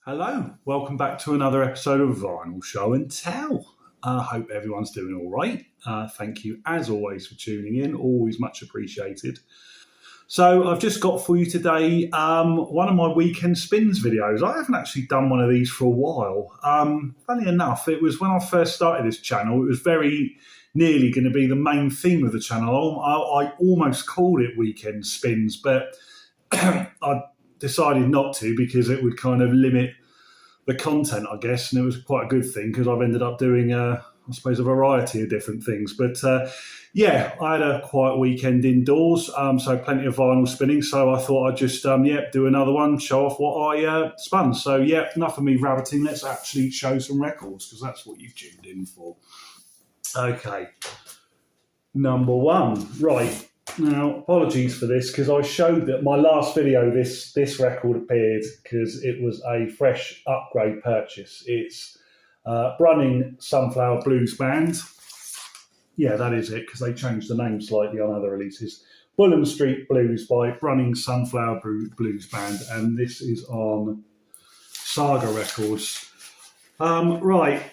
Hello, welcome back to another episode of Vinyl Show and Tell. I hope everyone's doing all right. Thank you, as always, for tuning in. Always much appreciated. So I've just got for you today one of my weekend spins videos. I haven't actually done one of these for a while. Funny enough, it was when I first started this channel, it was very nearly going to be the main theme of the channel. I almost called it weekend spins, but I decided not to because it would kind of limit the content, I guess, and it was quite a good thing because I've ended up doing, I suppose, a variety of different things. But yeah, I had a quiet weekend indoors, so plenty of vinyl spinning. So I thought I'd just, do another one, show off what I spun. So yeah, enough of me rabbiting. Let's actually show some records because that's what you've tuned in for. Okay, number one, right. Now, apologies for this because I showed that my last video, this record appeared because it was a fresh upgrade purchase. It's Brunning Sunflower Blues Band. Yeah, that is it because they changed the name slightly on other releases. Bullen Street Blues by Brunning Sunflower Blues Band, and this is on Saga Records. Right,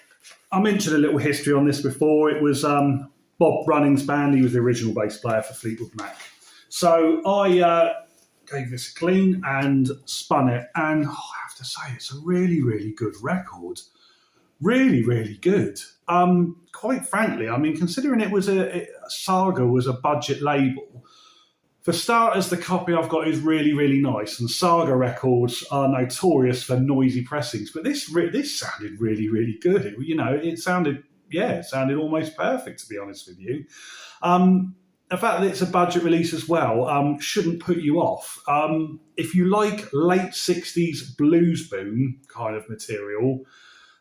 I mentioned a little history on this before. It was Bob Brunning's band. He was the original bass player for Fleetwood Mac. So I gave this a clean and spun it. And I have to say, it's a really, really good record. Really, really good. Quite frankly, I mean, considering it was Saga was a budget label, for starters, the copy I've got is really, really nice. And Saga records are notorious for noisy pressings. But this sounded really, really good. It sounded almost perfect, to be honest with you. The fact that it's a budget release as well shouldn't put you off. If you like late 60s blues boom kind of material,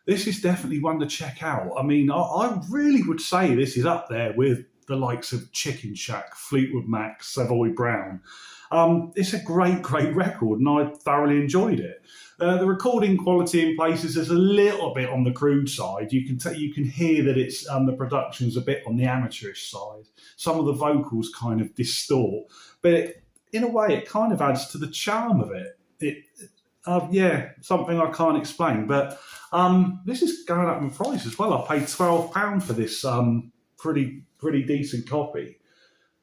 this is definitely one to check out. I mean, I really would say this is up there with the likes of Chicken Shack, Fleetwood Mac, Savoy Brown. It's a great, great record, and I thoroughly enjoyed it. The recording quality in places is a little bit on the crude side. You can hear that it's the production's a bit on the amateurish side. Some of the vocals kind of distort, but in a way, it kind of adds to the charm of it. Something I can't explain. But this is going up in price as well. I paid £12 for this pretty decent copy.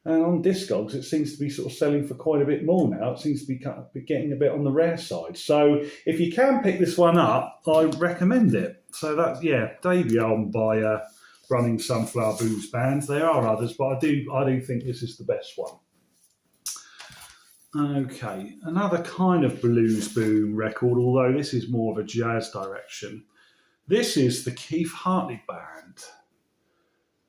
And on Discogs, it seems to be sort of selling for quite a bit more now. It seems to be getting a bit on the rare side. So if you can pick this one up, I recommend it. So that's, debut album by Brunning Sunflower Blues Band. There are others, but I do think this is the best one. Okay, another kind of blues boom record, although this is more of a jazz direction. This is the Keith Hartley Band.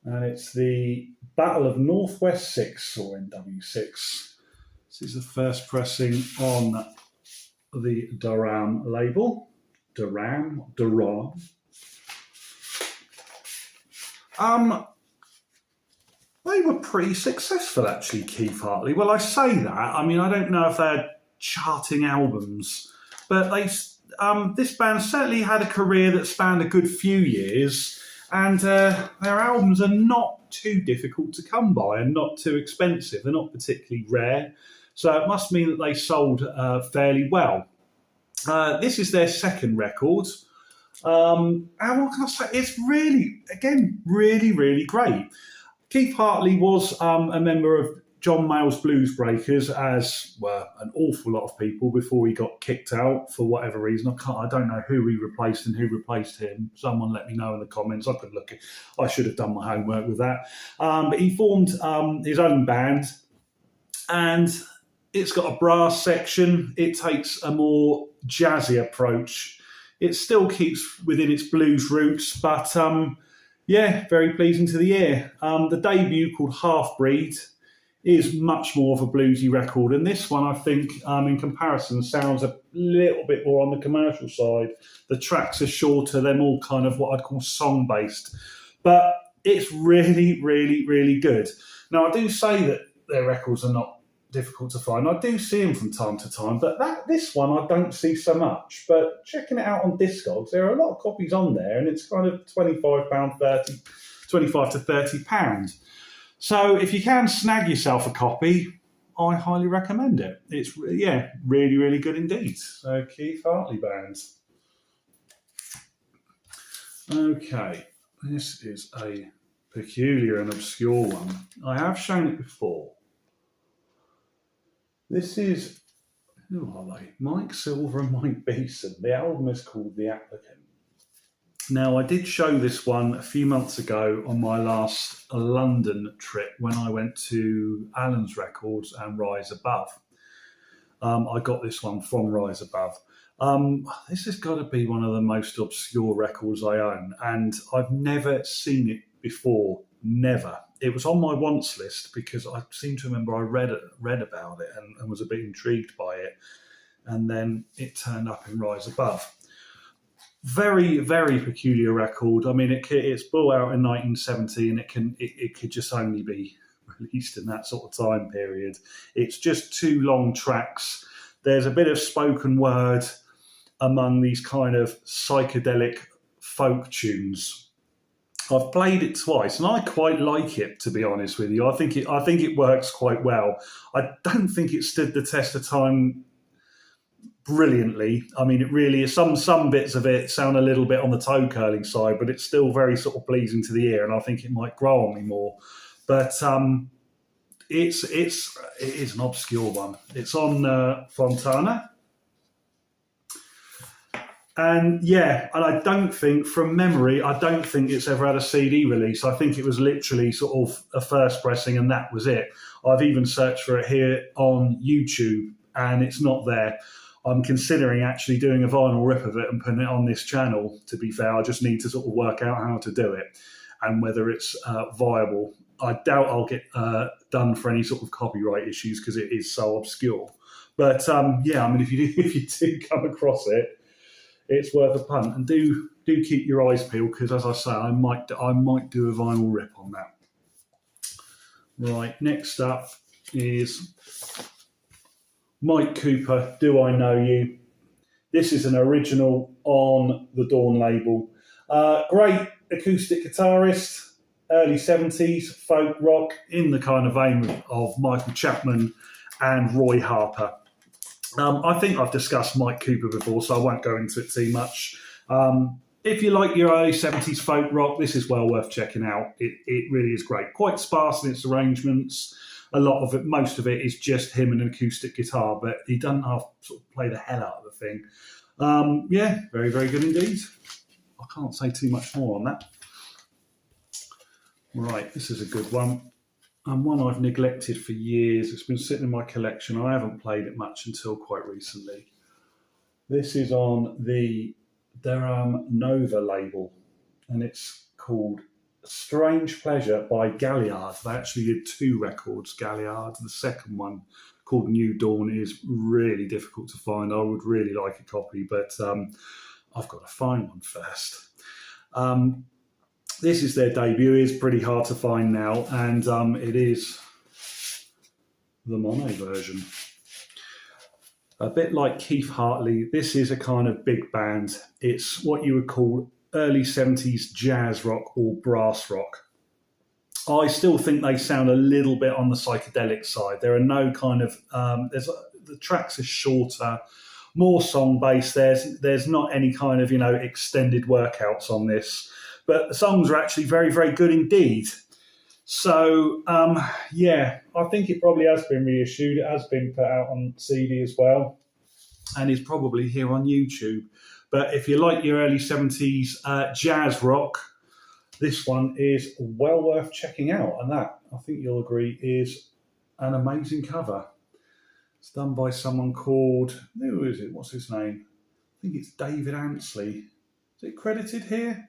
And it's the Battle of Northwest 6, or NW6. This is the first pressing on the Durham label. Durham. They were pretty successful, actually, Keith Hartley. Well, I say that. I mean, I don't know if they had charting albums, but this band certainly had a career that spanned a good few years. And their albums are not too difficult to come by and not too expensive. They're not particularly rare. So it must mean that they sold fairly well. This is their second record. And what can I say? It's really, again, really, really great. Keith Hartley was a member of John Mayall's Blues Breakers, as were an awful lot of people before he got kicked out for whatever reason. I don't know who he replaced and who replaced him. Someone let me know in the comments. I should have done my homework with that. But he formed his own band, and it's got a brass section. It takes a more jazzy approach. It still keeps within its blues roots, but very pleasing to the ear. The debut, called Half Breed, is much more of a bluesy record, and this one, I think, in comparison, sounds a little bit more on the commercial side. The tracks are shorter, they're more kind of what I'd call song-based, but it's really, really, really good. Now, I do say that their records are not difficult to find. I do see them from time to time, but this one I don't see so much. But checking it out on Discogs, there are a lot of copies on there, and it's kind of £25 to £30. So if you can snag yourself a copy, I highly recommend it. It's, really, really good indeed. So Keith Hartley Band. Okay, this is a peculiar and obscure one. I have shown it before. This is, who are they? Mike Silver and Mike Beeson. The album is called The Applicant. Now, I did show this one a few months ago on my last London trip when I went to Alan's Records and Rise Above. I got this one from Rise Above. This has got to be one of the most obscure records I own, and I've never seen it before. Never. It was on my wants list because I seem to remember I read about it and was a bit intrigued by it, and then it turned up in Rise Above. Very, very peculiar record. I mean, it's brought out in 1970, and it could just only be released in that sort of time period. It's just 2 long tracks. There's a bit of spoken word among these kind of psychedelic folk tunes. I've played it twice, and I quite like it, to be honest with you. I think it works quite well. I don't think it stood the test of time brilliantly. I mean, it really is. Some bits of it sound a little bit on the toe curling side, but it's still very sort of pleasing to the ear, and I think it might grow on me more. But it is an obscure one. It's on Fontana. And I don't think, from memory, it's ever had a CD release. I think it was literally sort of a first pressing, and that was it. I've even searched for it here on YouTube, and it's not there. I'm considering actually doing a vinyl rip of it and putting it on this channel, to be fair. I just need to sort of work out how to do it and whether it's viable. I doubt I'll get done for any sort of copyright issues because it is so obscure. But I mean, if you do come across it, it's worth a punt, and do keep your eyes peeled because, as I say, I might do a vinyl rip on that. Right, next up is Mike Cooper, Do I Know You? This is an original on the Dawn label. Great acoustic guitarist, early 70s, folk rock, in the kind of vein of Michael Chapman and Roy Harper. I think I've discussed Mike Cooper before, so I won't go into it too much. If you like your early 70s folk rock, this is well worth checking out. It really is great. Quite sparse in its arrangements. A lot of it, most of it, is just him and an acoustic guitar, but he doesn't have to sort of play the hell out of the thing. Very, very good indeed. I can't say too much more on that. Right, this is a good one. And one I've neglected for years. It's been sitting in my collection. I haven't played it much until quite recently. This is on the Durham Nova label, and it's called Strange Pleasure by Gallard. They actually did 2 records, Gallard. The second one, called New Dawn, is really difficult to find. I would really like a copy, but I've got to find one first. This is their debut. It's pretty hard to find now, and it is the mono version. A bit like Keith Hartley, this is a kind of big band. It's what you would call early 70s jazz rock or brass rock. I still think they sound a little bit on the psychedelic side. There are no kind of, the tracks are shorter, more song-based. There's not any kind of, extended workouts on this. But the songs are actually very, very good indeed. So, I think it probably has been reissued. It has been put out on CD as well, and is probably here on YouTube. But if you like your early 70s jazz rock, this one is well worth checking out. And that, I think you'll agree, is an amazing cover. It's done by someone called, who is it? What's his name? I think it's David Ansley. Is it credited here?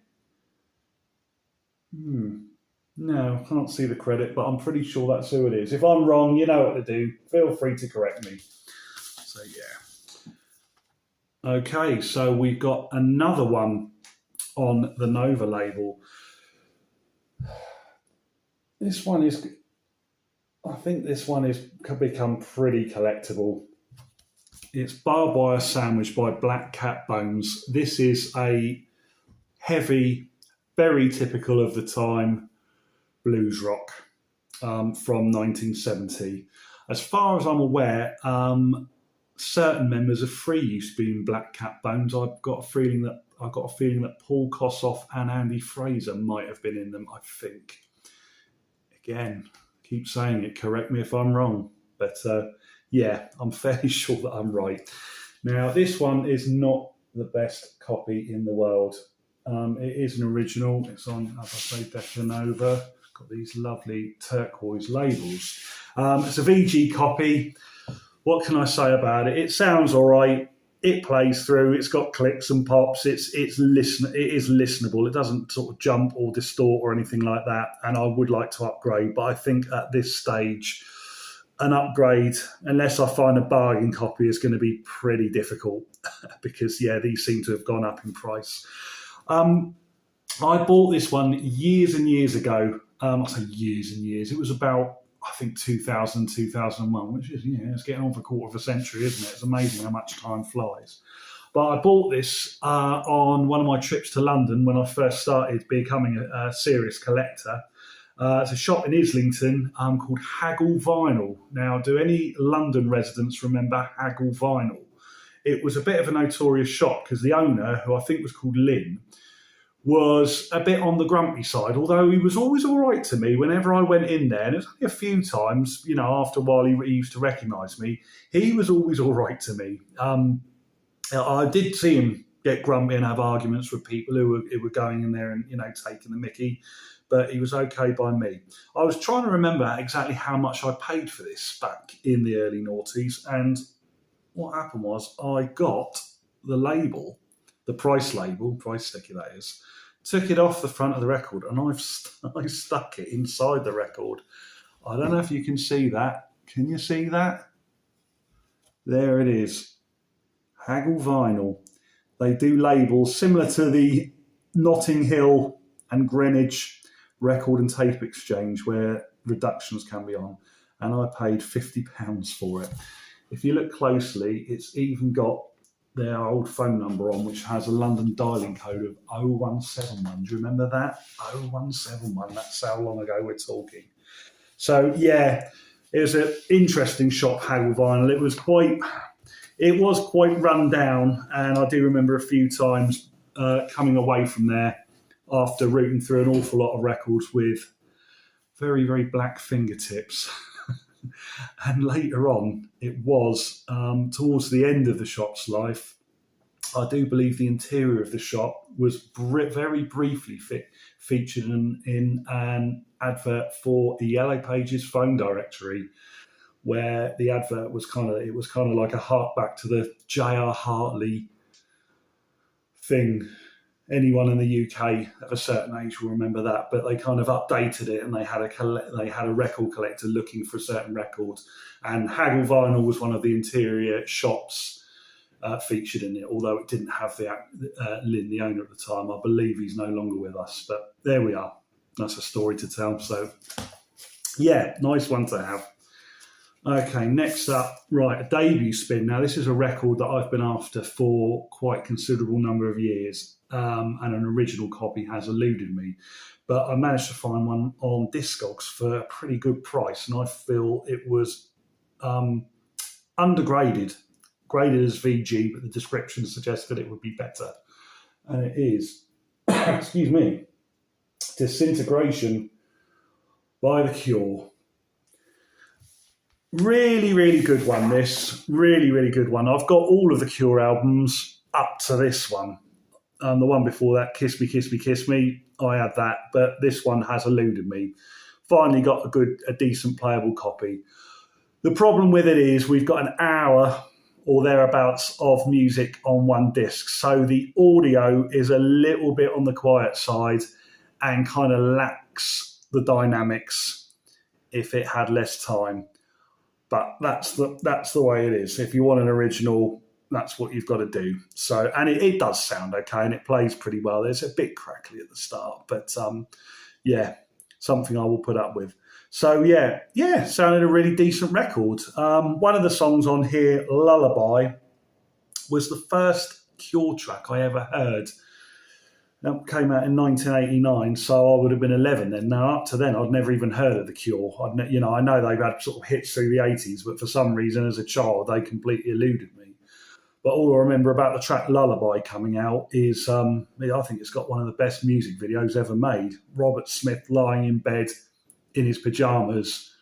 No, I can't see the credit, but I'm pretty sure that's who it is. If I'm wrong, you know what to do. Feel free to correct me. So, yeah. Okay, so we've got another one on the Nova label. I think this one could become pretty collectible. It's Barbed Wire Sandwich by Black Cat Bones. This is a heavy, very typical of the time, blues rock from 1970. As far as I'm aware, certain members of Free used to be in Black Cat Bones. I've got a feeling that I've got a feeling that Paul Kossoff and Andy Fraser might have been in them, I think. Again, keep saying it, correct me if I'm wrong. But yeah, I'm fairly sure that I'm right. Now, this one is not the best copy in the world. It is an original. It's on, as I say, Declanova. Got these lovely turquoise labels. It's a VG copy. What can I say about it? It sounds all right. It plays through. It's got clicks and pops. It is listenable. It doesn't sort of jump or distort or anything like that. And I would like to upgrade, but I think at this stage, an upgrade, unless I find a bargain copy, is going to be pretty difficult because, yeah, these seem to have gone up in price. I bought this one years and years ago. I say years and years. It was about, I think, 2000, 2001, which is, it's getting on for a quarter of a century, isn't it? It's amazing how much time flies. But I bought this on one of my trips to London when I first started becoming a serious collector. It's a shop in Islington called Haggle Vinyl. Now, do any London residents remember Haggle Vinyl? It was a bit of a notorious shop because the owner, who I think was called Lynn, was a bit on the grumpy side, although he was always all right to me whenever I went in there. And it was only a few times, after a while he used to recognise me. He was always all right to me. I did see him get grumpy and have arguments with people who were going in there and, taking the mickey, but he was okay by me. I was trying to remember exactly how much I paid for this back in the early noughties, and what happened was I got the label, the price label, price sticker that is, took it off the front of the record, and I stuck it inside the record. I don't know if you can see that. Can you see that? There it is. Haggle Vinyl. They do labels similar to the Notting Hill and Greenwich record and tape exchange where reductions can be on, and I paid £50 for it. If you look closely, it's even got their old phone number on, which has a London dialing code of 0171. Do you remember that? 0171. That's how long ago we're talking. So, yeah, it was an interesting shop, Haggle Vinyl. It was quite run down, and I do remember a few times coming away from there after rooting through an awful lot of records with very, very black fingertips. And later on, it was towards the end of the shop's life, I do believe the interior of the shop was very briefly featured in an advert for the Yellow Pages phone directory, where the advert was kind of like a hark back to the J.R. Harley thing. Anyone in the UK of a certain age will remember that, but they kind of updated it, and they had a record collector looking for a certain record, and Haggle Vinyl was one of the interior shops featured in it, although it didn't have Lynn, the owner at the time. I believe he's no longer with us, but there we are. That's a story to tell. So, yeah, nice one to have. Okay, next up, right, a debut spin. Now, this is a record that I've been after for quite a considerable number of years, and an original copy has eluded me. But I managed to find one on Discogs for a pretty good price, and I feel it was undergraded, graded as VG, but the description suggested it would be better. And it is, excuse me, Disintegration by The Cure. Really, really good one, this. Really, really good one. I've got all of the Cure albums up to this one. The one before that, Kiss Me, Kiss Me, Kiss Me, I had that, but this one has eluded me. Finally got a decent playable copy. The problem with it is we've got an hour or thereabouts of music on one disc, so the audio is a little bit on the quiet side and kind of lacks the dynamics if it had less time. But that's the way it is. If you want an original, that's what you've got to do. So, and it does sound okay, and it plays pretty well. There's a bit crackly at the start, but yeah, something I will put up with. So yeah, sounded a really decent record. One of the songs on here, Lullaby, was the first Cure track I ever heard. That came out in 1989, so I would have been 11 then. Now, up to then, I'd never even heard of The Cure. I know they've had sort of hits through the 80s, but for some reason, as a child, they completely eluded me. But all I remember about the track Lullaby coming out is I think it's got one of the best music videos ever made. Robert Smith lying in bed in his pajamas,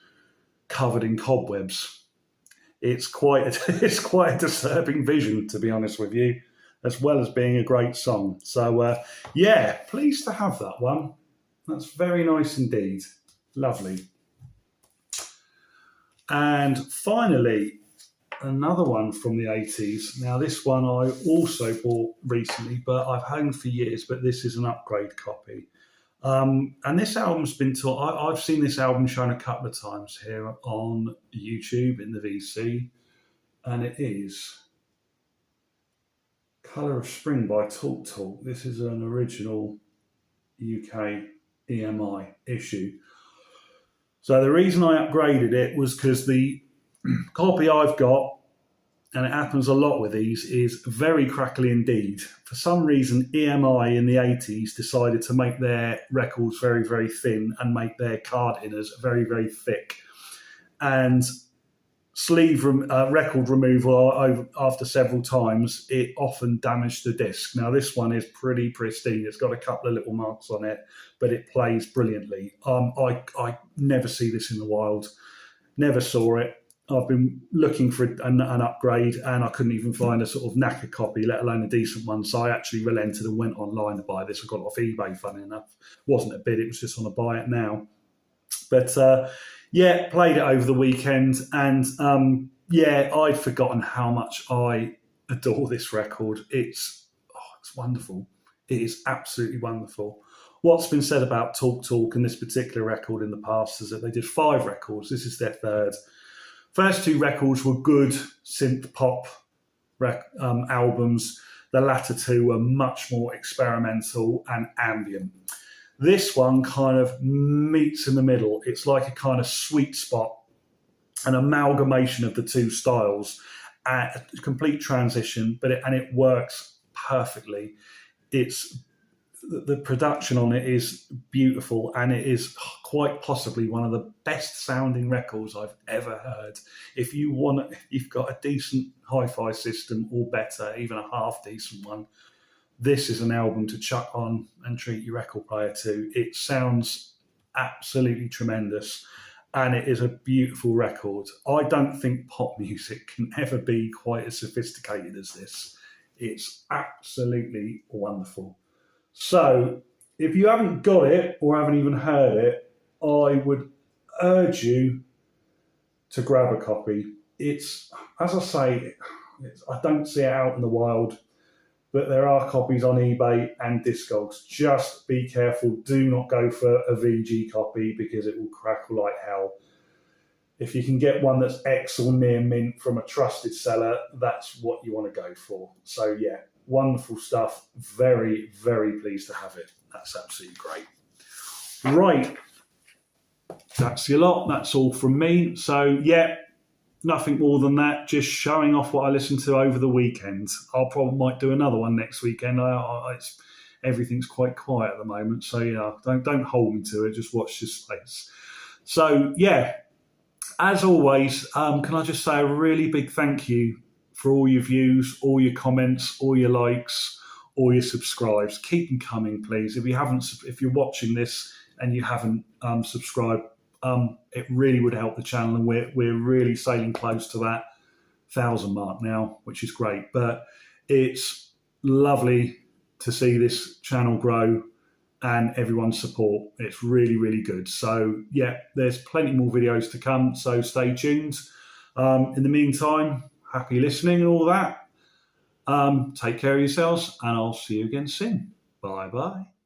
covered in cobwebs. It's it's quite a disturbing vision, to be honest with you, as well as being a great song. So yeah, pleased to have that one. That's very nice indeed. Lovely. And finally, another one from the 80s. Now, this one I also bought recently, but I've owned for years, but this is an upgrade copy. And this album's been taught, I've seen this album shown a couple of times here on YouTube in the VC, and it is Colour of Spring by Talk Talk. This is an original UK EMI issue. So the reason I upgraded it was because the copy I've got, and it happens a lot with these, is very crackly indeed. For some reason, EMI in the 80s decided to make their records very, very thin and make their card inners very, very thick. And record removal after several times, it often damaged the disc. Now, this one is pretty pristine. It's got a couple of little marks on it, but it plays brilliantly. I never see this in the wild. Never saw it. I've been looking for an upgrade, and I couldn't even find a sort of knacker copy, let alone a decent one. So I actually relented and went online to buy this. I got it off eBay, funny enough. It wasn't a bid, it was just on a buy it now. But yeah, played it over the weekend, and yeah, I'd forgotten how much I adore this record. It's wonderful. It is absolutely wonderful. What's been said about Talk Talk and this particular record in the past is that they did 5 records. This is their 3rd. First 2 records were good synth pop albums. The latter 2 were much more experimental and ambient. This one kind of meets in the middle. It's like a kind of sweet spot, an amalgamation of the 2 styles, a complete transition, but it works perfectly. The production on it is beautiful, and it is quite possibly one of the best sounding records I've ever heard. If you've got a decent hi-fi system or better, even a half decent one, this is an album to chuck on and treat your record player to. It sounds absolutely tremendous, and it is a beautiful record. I don't think pop music can ever be quite as sophisticated as this. It's absolutely wonderful. So if you haven't got it or haven't even heard it, I would urge you to grab a copy. It's, as I say, I don't see it out in the wild, but there are copies on eBay and Discogs. Just be careful. Do not go for a VG copy because it will crackle like hell. If you can get one that's X or near mint from a trusted seller, that's what you want to go for. So yeah, wonderful stuff. Very, very pleased to have it. That's absolutely great. Right. That's your lot. That's all from me. So yeah, nothing more than that. Just showing off what I listened to over the weekend. I'll probably might do another one next weekend. Everything's quite quiet at the moment. So yeah, don't hold me to it. Just watch this space. So yeah, as always, can I just say a really big thank you for all your views, all your comments, all your likes, all your subscribes. Keep them coming, please. If you're watching this and you haven't subscribed, it really would help the channel, and we're really sailing close to that 1,000 mark now, which is great. But it's lovely to see this channel grow and everyone's support. It's really, really good. So yeah, there's plenty more videos to come, so stay tuned. In the meantime, happy listening and all that. Take care of yourselves, and I'll see you again soon. Bye-bye.